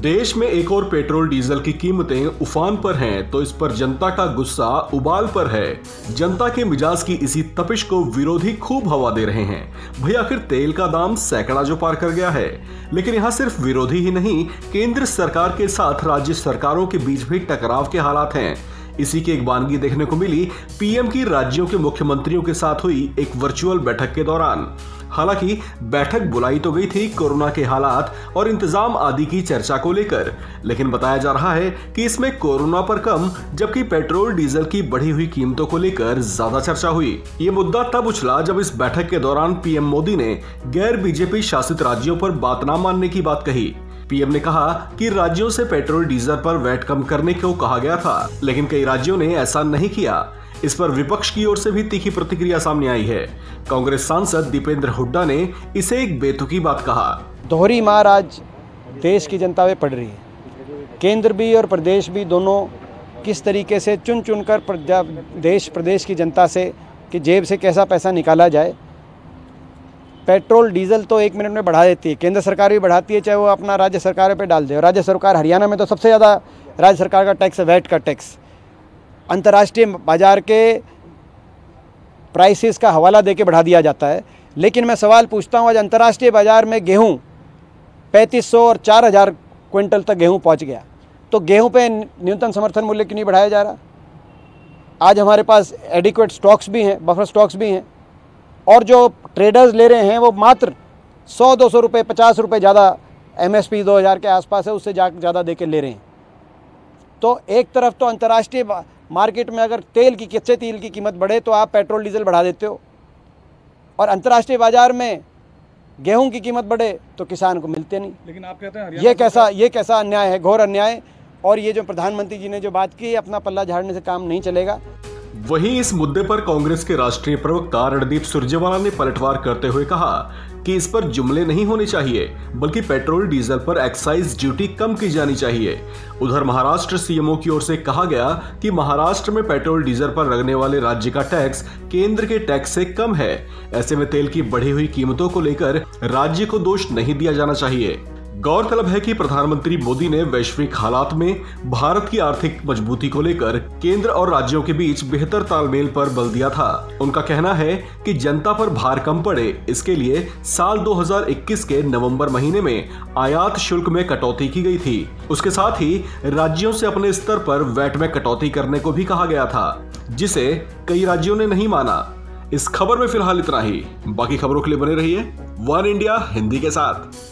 देश में एक और पेट्रोल डीजल की कीमतें उफान पर हैं, तो इस पर जनता का गुस्सा उबाल पर है। जनता के मिजाज की इसी तपिश को विरोधी खूब हवा दे रहे हैं। भाई आखिर तेल का दाम सैकड़ा जो पार कर गया है। लेकिन यहाँ सिर्फ विरोधी ही नहीं, केंद्र सरकार के साथ राज्य सरकारों के बीच भी टकराव के हालात हैं। इसी की एक वानगी देखने को मिली पीएम की राज्यों के मुख्यमंत्रियों के साथ हुई एक वर्चुअल बैठक के दौरान। हालांकि बैठक बुलाई तो गई थी कोरोना के हालात और इंतजाम आदि की चर्चा को लेकर, लेकिन बताया जा रहा है कि इसमें कोरोना पर कम जबकि पेट्रोल डीजल की बढ़ी हुई कीमतों को लेकर ज्यादा चर्चा हुई। ये मुद्दा तब उछला जब इस बैठक के दौरान पीएम मोदी ने गैर बीजेपी शासित राज्यों पर बात न मानने की बात कही। पीएम ने कहा कि राज्यों से पेट्रोल डीजल पर वैट कम करने को कहा गया था, लेकिन कई राज्यों ने ऐसा नहीं किया। इस पर विपक्ष की ओर से भी तीखी प्रतिक्रिया सामने आई है। कांग्रेस सांसद दीपेंद्र हुड्डा ने इसे एक बेतुकी बात कहा। दोहरी मार आज देश की जनता पे पड़ रही है। केंद्र भी और प्रदेश भी दोनों किस तरीके से चुन कर देश प्रदेश की जनता से कि जेब से कैसा पैसा निकाला जाए। पेट्रोल डीजल तो 1 मिनट में बढ़ा देती है, केंद्र सरकार भी बढ़ाती है, चाहे वो अपना राज्य सरकार पे डाल दे। और राज्य सरकार हरियाणा में तो सबसे ज़्यादा राज्य सरकार का टैक्स है, वैट का टैक्स। अंतर्राष्ट्रीय बाजार के प्राइसेस का हवाला देके बढ़ा दिया जाता है। लेकिन मैं सवाल पूछता हूँ, आज अंतर्राष्ट्रीय बाजार में गेहूँ 3500 और 4000 क्विंटल तक गेहूँ पहुँच गया, तो गेहूँ पे न्यूनतम समर्थन मूल्य क्यों नहीं बढ़ाया जा रहा? आज हमारे पास एडिक्वेट स्टॉक्स भी हैं, बफर स्टॉक्स भी हैं, और जो ट्रेडर्स ले रहे हैं वो मात्र 100-200 रुपये 50 रुपये ज़्यादा MSP 2000 के आसपास है, उससे ज़्यादा दे के ले रहे हैं। तो एक तरफ तो अंतर्राष्ट्रीय मार्केट में अगर कच्चे तेल की कीमत बढ़े तो आप पेट्रोल डीजल बढ़ा देते हो, और अंतर्राष्ट्रीय बाजार में गेहूं की कीमत बढ़े तो किसान को मिलते नहीं। लेकिन आप कहते हैं ये कैसा अन्याय है, घोर अन्याय। और ये जो प्रधानमंत्री जी ने जो बात की, अपना पल्ला झाड़ने से काम नहीं चलेगा। वहीं इस मुद्दे पर कांग्रेस के राष्ट्रीय प्रवक्ता रणदीप सुरजेवाला ने पलटवार करते हुए कहा कि इस पर जुमले नहीं होने चाहिए, बल्कि पेट्रोल डीजल पर एक्साइज ड्यूटी कम की जानी चाहिए। उधर महाराष्ट्र सीएमओ की ओर से कहा गया कि महाराष्ट्र में पेट्रोल डीजल पर लगने वाले राज्य का टैक्स केंद्र के टैक्स से कम है। ऐसे में तेल की बढ़ी हुई कीमतों को लेकर राज्य को दोष नहीं दिया जाना चाहिए। गौरतलब है कि प्रधानमंत्री मोदी ने वैश्विक हालात में भारत की आर्थिक मजबूती को लेकर केंद्र और राज्यों के बीच बेहतर तालमेल पर बल दिया था। उनका कहना है कि जनता पर भार कम पड़े, इसके लिए साल 2021 के नवंबर महीने में आयात शुल्क में कटौती की गई थी। उसके साथ ही राज्यों से अपने स्तर पर वैट में कटौती करने को भी कहा गया था, जिसे कई राज्यों ने नहीं माना। इस खबर में फिलहाल इतना ही। बाकी खबरों के लिए बने रहिए वन इंडिया हिंदी के साथ।